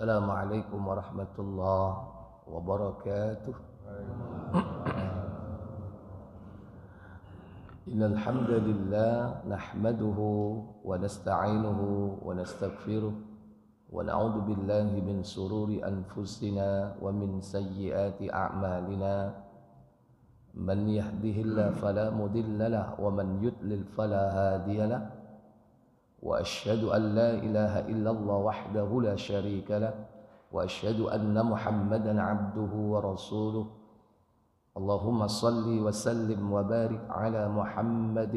Assalamualaikum warahmatullahi wabarakatuh. Innal hamdalillah nahmaduhu wa nasta'inuhu wa nastaghfiruh wa na'udzu billahi min sururi anfusina wa min sayyiati a'malina. Man yahdihillahu fala mudilla lahu wa man yudlil fala hadiya lahu. وأشهد أن لا إله إلا الله وحده لا شريك له وأشهد أن محمدا عبده ورسوله اللهم صل وسلم وبارك على محمد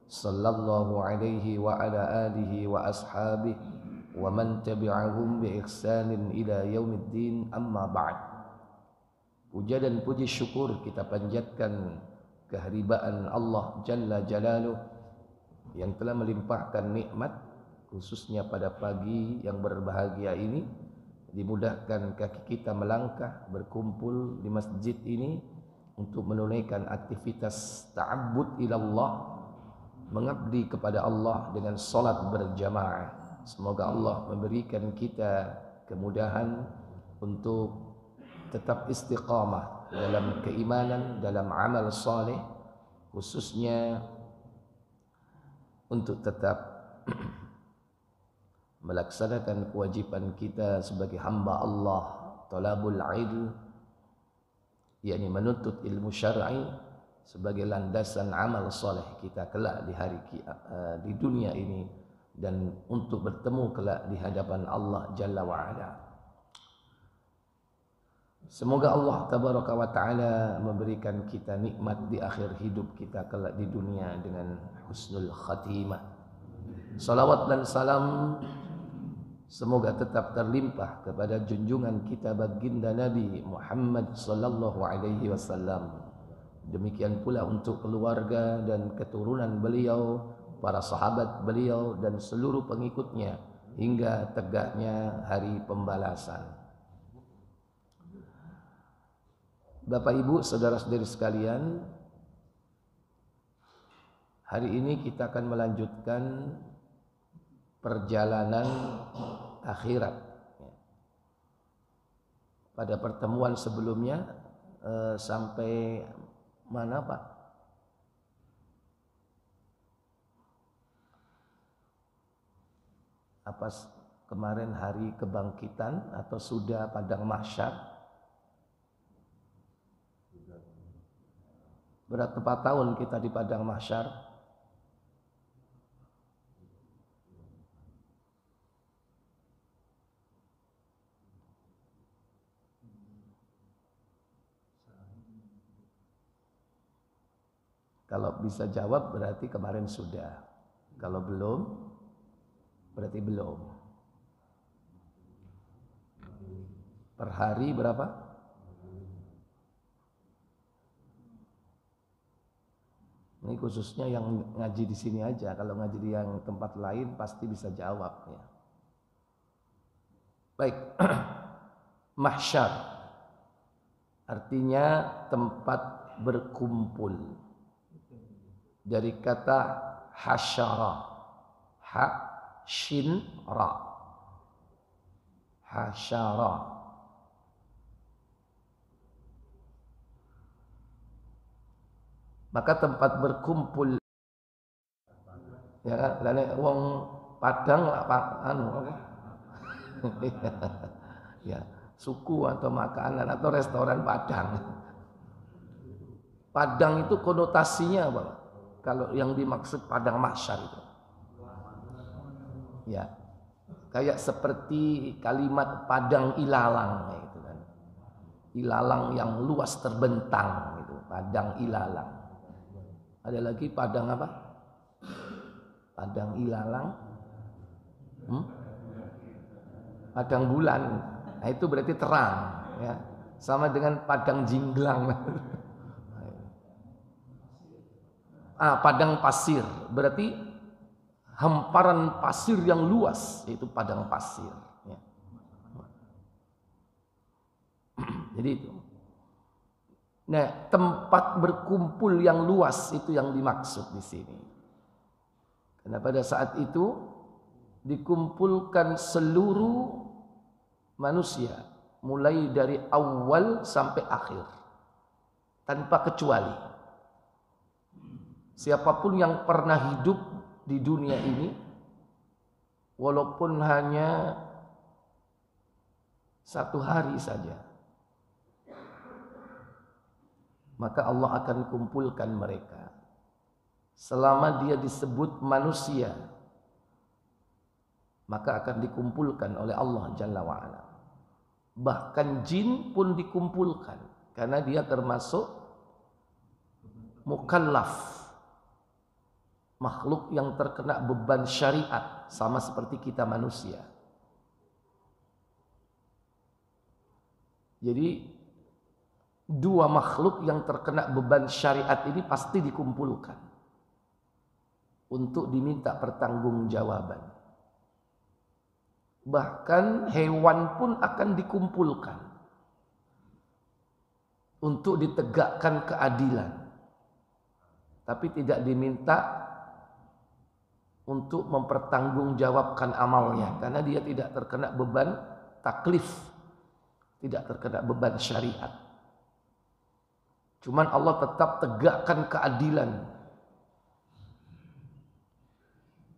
صلى الله عليه وعلى آله وأصحابه ومن تبعهم بإحسان إلى يوم الدين أما بعد. Puja dan puji syukur kita panjatkan keharibaan Allah Jalla Jalaluh yang telah melimpahkan nikmat, khususnya pada pagi yang berbahagia ini, dimudahkan kaki kita melangkah berkumpul di masjid ini untuk menunaikan aktivitas ta'abbud ilallah, mengabdi kepada Allah dengan salat berjamaah. Semoga Allah memberikan kita kemudahan untuk tetap istiqamah dalam keimanan, dalam amal saleh, khususnya untuk tetap melaksanakan kewajiban kita sebagai hamba Allah, talabul ilm, yakni menuntut ilmu syar'i sebagai landasan amal saleh kita kelak di hari di dunia ini dan untuk bertemu kelak di hadapan Allah Jalla wa Ala. Semoga Allah Tabaraka wa Ta'ala memberikan kita nikmat di akhir hidup kita kelak di dunia dengan husnul khatimah. Salawat dan salam semoga tetap terlimpah kepada junjungan kita baginda Nabi Muhammad sallallahu alaihi wasallam. Demikian pula untuk keluarga dan keturunan beliau, para sahabat beliau dan seluruh pengikutnya hingga tegaknya hari pembalasan. Bapak Ibu, saudara-saudari sekalian, hari ini kita akan melanjutkan perjalanan akhirat. Pada pertemuan sebelumnya sampai mana Pak? Apa kemarin hari kebangkitan atau sudah padang mahsyar? Berapa tahun kita di padang mahsyar? Kalau bisa jawab berarti kemarin sudah. Kalau belum berarti belum. Per hari berapa? Ini khususnya yang ngaji di sini aja. Kalau ngaji di yang tempat lain pasti bisa jawab ya. Baik. Mahsyar artinya tempat berkumpul. Dari kata hasyara. Ha shin ra. Hasyara. Maka tempat berkumpul ya kan, lane wong Padang anu apa? Ya, suku atau makanan atau restoran Padang. Padang itu konotasinya apa? Kalau yang dimaksud padang mahsyar itu. Ya. Kayak seperti kalimat padang ilalang gitu kan. Ilalang yang luas terbentang gitu, padang ilalang. Ada lagi padang apa? Padang ilalang. Padang bulan. Nah, itu berarti terang, ya. Sama dengan padang jinglang. Padang pasir berarti hamparan pasir yang luas, yaitu padang pasir. Ya. Jadi itu. Nah, tempat berkumpul yang luas itu yang dimaksud di sini. Karena pada saat itu dikumpulkan seluruh manusia, mulai dari awal sampai akhir, tanpa kecuali. Siapapun yang pernah hidup di dunia ini, walaupun hanya 1 hari saja, maka Allah akan kumpulkan mereka. Selama dia disebut manusia, maka akan dikumpulkan oleh Allah Jalla wa'ala. Bahkan jin pun dikumpulkan, karena dia termasuk mukallaf, makhluk yang terkena beban syariat, sama seperti kita manusia. Jadi 2 makhluk yang terkena beban syariat ini pasti dikumpulkan untuk diminta pertanggungjawaban. Bahkan hewan pun akan dikumpulkan untuk ditegakkan keadilan, tapi tidak diminta untuk mempertanggungjawabkan amalnya, karena dia tidak terkena beban taklif, tidak terkena beban syariat. Cuman Allah tetap tegakkan keadilan,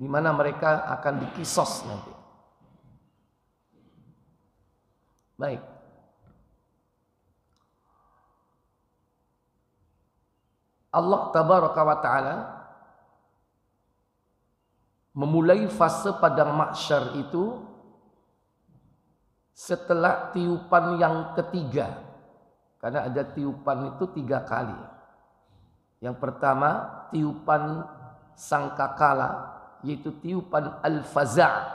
di mana mereka akan dikisos nanti. Baik. Allah tabaraka wa ta'ala memulai fase padang mahsyar itu setelah tiupan yang ketiga. Karena ada tiupan itu 3 kali. Yang pertama tiupan sangkakala, yaitu tiupan al-faza',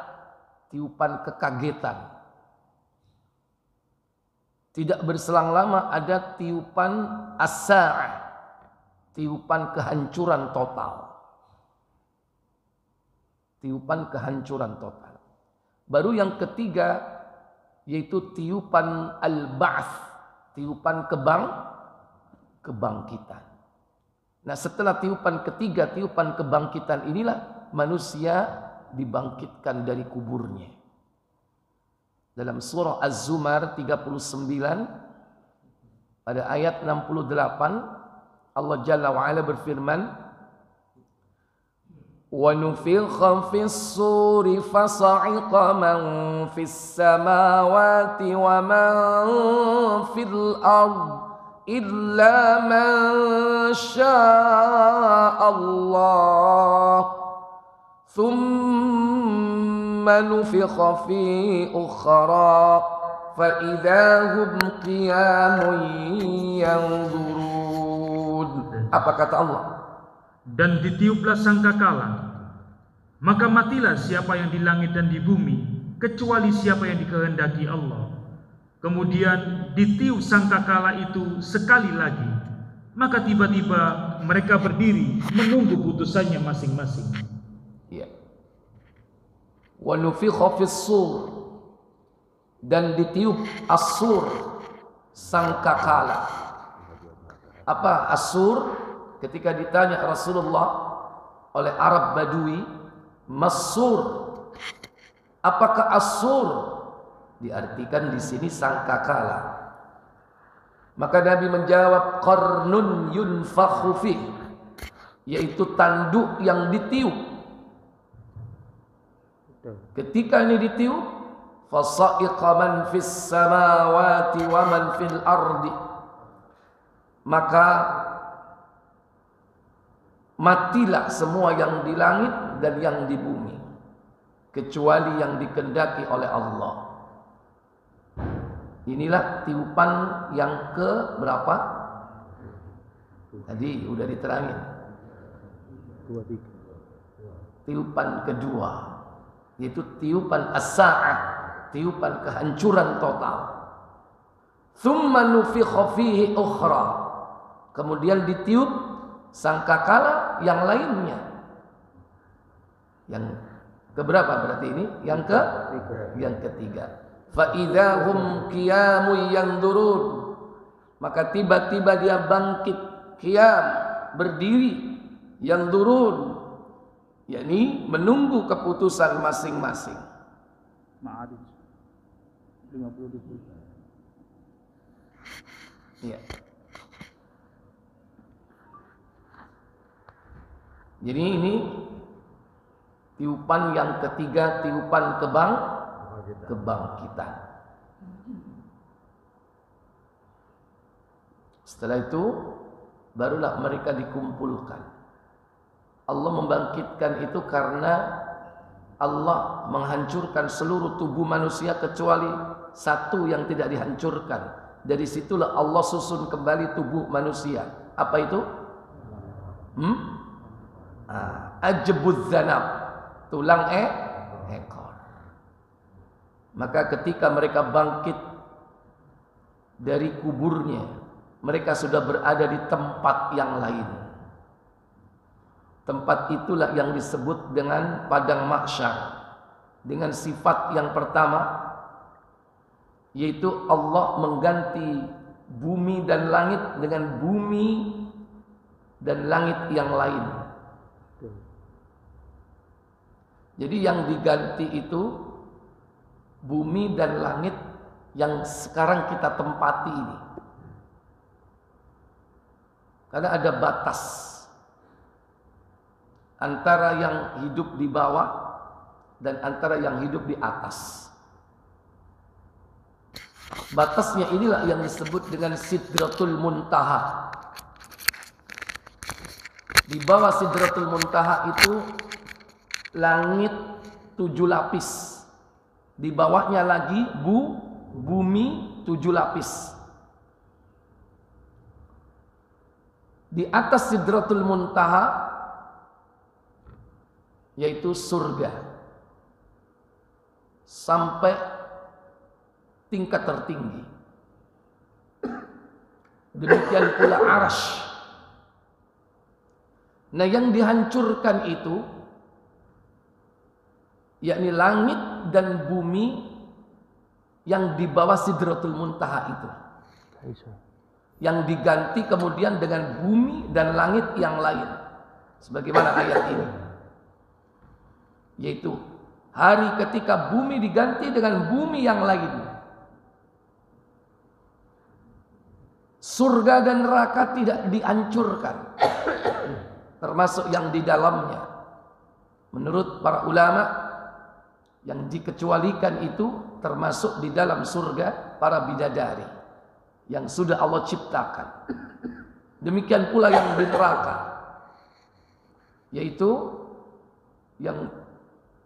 tiupan kekagetan. Tidak berselang lama ada tiupan as-sa'ah, tiupan kehancuran total. Tiupan kehancuran total. Baru yang ketiga yaitu tiupan al-ba'ts, tiupan kebangkitan. Nah, setelah tiupan ketiga, tiupan kebangkitan inilah manusia dibangkitkan dari kuburnya. Dalam surah Az-Zumar 39 pada ayat 68 Allah Jalla wa Ala berfirman, وَنُفِخَ فِي الصُّورِ فَصَعِقَ مَنْ فِي السَّمَاوَاتِ وَمَنْ فِي الْأَرْضِ إِلَّا مَنْ شَاءَ اللَّهُ ثُمَّ نُفِخَ فِي أُخْرَى فَإِذَا هُمْ قِيَامٌ يَنْظُرُونَ. Apa kata Allah? Dan ditiuplah sangkakala, maka matilah siapa yang di langit dan di bumi, kecuali siapa yang dikehendaki Allah. Kemudian ditiup sangkakala itu sekali lagi, maka tiba-tiba mereka berdiri menunggu putusannya masing-masing. Ya. Wa nufikha fis-sur, dan ditiup as-sur, sangkakala. Apa as-sur? Ketika ditanya Rasulullah oleh Arab Badui, Masur, apakah Asur? Diartikan di sini sangkakala. Maka Nabi menjawab, qarnun yunfakhu fih, yaitu tanduk yang ditiup. Ketika ini ditiup, fasa'iqa man fis samawati wa man fil ardi, maka matilah semua yang di langit dan yang di bumi, kecuali yang dikehendaki oleh Allah. Inilah tiupan yang ke berapa? Tadi udah diterangin. Tiupan kedua, yaitu tiupan as-sa'ah, tiupan kehancuran total. Tsumma nufikha fihi ukhra, kemudian ditiup sangkakala yang lainnya. Yang keberapa berarti ini? Yang ketiga. Fa idzahum qiyamun yanzurun, maka tiba-tiba dia bangkit, qiyam, berdiri, yanzurun, yakni menunggu keputusan masing-masing. Ma'arij 50 ya. Jadi ini tiupan yang ketiga, tiupan kebangkitan. Setelah itu barulah mereka dikumpulkan. Allah membangkitkan itu karena Allah menghancurkan seluruh tubuh manusia kecuali satu yang tidak dihancurkan. Dari situlah Allah susun kembali tubuh manusia. Apa itu? Ajbuz zanab, tulang ekor. Maka ketika mereka bangkit dari kuburnya, mereka sudah berada di tempat yang lain. Tempat itulah yang disebut dengan padang mahsyar, dengan sifat yang pertama, yaitu Allah mengganti bumi dan langit dengan bumi dan langit yang lain. Jadi yang diganti itu bumi dan langit yang sekarang kita tempati ini. Karena ada batas antara yang hidup di bawah dan antara yang hidup di atas. Batasnya inilah yang disebut dengan Sidratul Muntaha. Di bawah Sidratul Muntaha itu langit 7 lapis. Di bawahnya lagi bumi 7 lapis. Di atas Sidratul Muntaha yaitu surga, sampai tingkat tertinggi. Demikian pula Arsy. Nah, yang dihancurkan itu yakni langit dan bumi yang di bawah Sidratul Muntaha itu, yang diganti kemudian dengan bumi dan langit yang lain, sebagaimana ayat ini, yaitu hari ketika bumi diganti dengan bumi yang lain. Surga dan neraka tidak dihancurkan, termasuk yang di dalamnya. Menurut para ulama, yang dikecualikan itu termasuk di dalam surga para bidadari yang sudah Allah ciptakan. Demikian pula yang di neraka, yaitu yang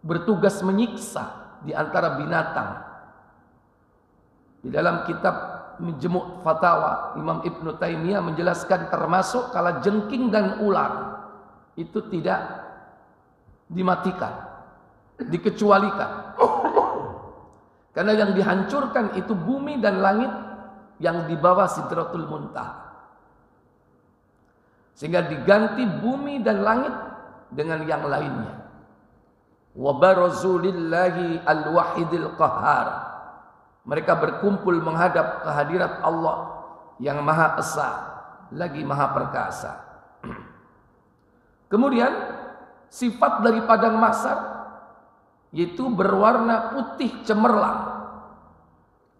bertugas menyiksa di antara binatang. Di dalam kitab Majmu' Fatawa, Imam Ibn Taimiyah menjelaskan termasuk kala jengking dan ular itu tidak dimatikan, dikecualikan. Karena yang dihancurkan itu bumi dan langit yang di bawah Sidratul Muntaha. Sehingga diganti bumi dan langit dengan yang lainnya. Wa barazu lillahi al-wahidil qahhar. Mereka berkumpul menghadap kehadirat Allah yang Maha Esa lagi Maha Perkasa. Kemudian sifat dari padang mahsyar yaitu berwarna putih cemerlang.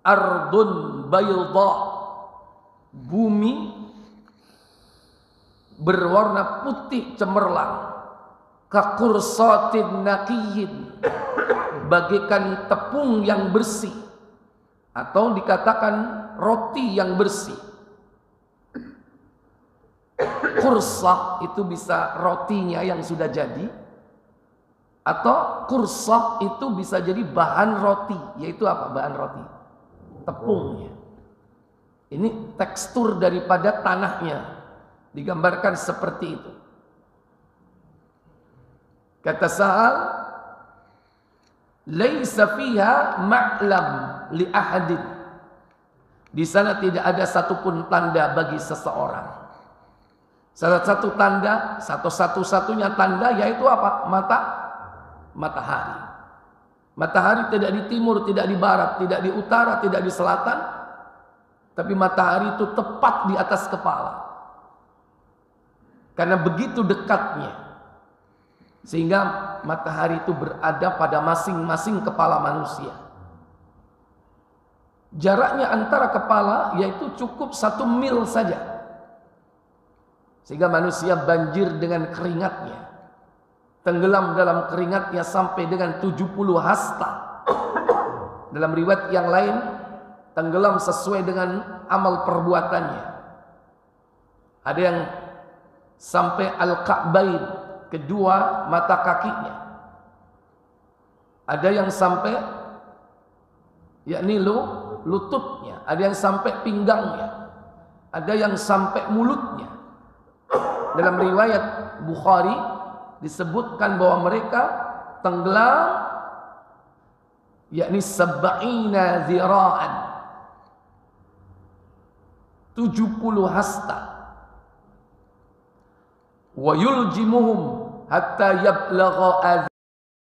Ardun bayda, bumi berwarna putih cemerlang. Kakursatin naqiyin, bagaikan tepung yang bersih, atau dikatakan roti yang bersih. Kursah itu bisa rotinya yang sudah jadi, atau kursah itu bisa jadi bahan roti. Yaitu apa bahan roti? Tepungnya. Ini tekstur daripada tanahnya, digambarkan seperti itu. Kata Sa'al, laisa fiha ma'lam li ahadin. Di sana tidak ada satupun tanda bagi seseorang. Salah satu tanda, satu-satunya tanda yaitu apa? Matahari. Matahari tidak di timur, tidak di barat, tidak di utara, tidak di selatan, tapi matahari itu tepat di atas kepala. Karena begitu dekatnya, sehingga matahari itu berada pada masing-masing kepala manusia. Jaraknya antara kepala yaitu cukup 1 mil saja. Sehingga manusia banjir dengan keringatnya, tenggelam dalam keringatnya sampai dengan 70 hasta. Dalam riwayat yang lain, tenggelam sesuai dengan amal perbuatannya. Ada yang sampai al-ka'bain, kedua mata kakinya. Ada yang sampai yakni lututnya, ada yang sampai pinggangnya, ada yang sampai mulutnya. Dalam riwayat Bukhari disebutkan bahwa mereka tenggelam yakni 70 zira'an, 70 hasta. Wa yuljimuhum hatta yablagha